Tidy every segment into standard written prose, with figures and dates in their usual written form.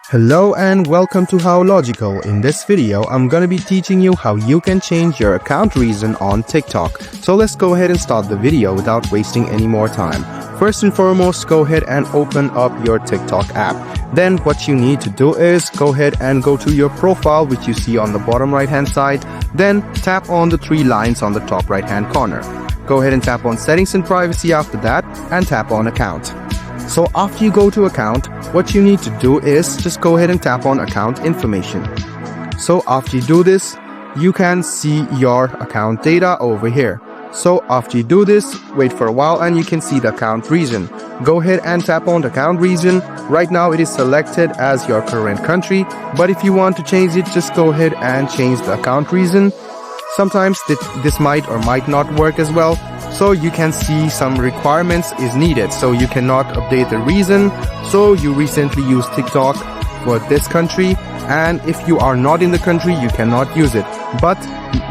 Hello and welcome to How Logical. In this video, I'm gonna be teaching you how you can change your account reason on TikTok. So let's go ahead and start the video without wasting any more time. First and foremost, go ahead and open up your TikTok app. Then what you need to do is go ahead and go to your profile, which you see on the bottom right hand side. Then tap on the three lines on the top right hand corner. Go ahead and tap on settings and privacy after that and tap on account. So after you go to account, what you need to do is just go ahead and tap on account information. So after you do this, you can see your account data over here. So after you do this, wait for a while and you can see the account reason. Go ahead and tap on the account reason. Right now it is selected as your current country, but if you want to change it, just go ahead and change the account reason. Sometimes this might or might not work as well. So you can see some requirements is needed. So you cannot update the reason. So you recently used TikTok for this country, and if you are not in the country, you cannot use it. But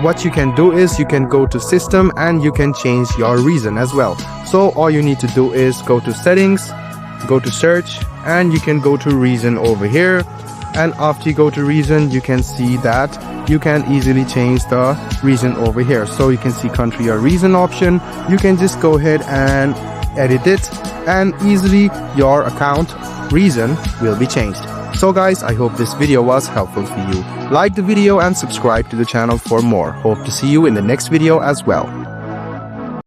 what you can do is you can go to system and you can change your reason as well. So all you need to do is go to settings, go to search, and you can go to reason over here. And after you go to reason, you can see that you can easily change the reason over here. So you can see country or reason option. You can just go ahead and edit it, and easily your account reason will be changed. So guys, I hope this video was helpful for you. Like the video and subscribe to the channel for more. Hope to see you in the next video as well.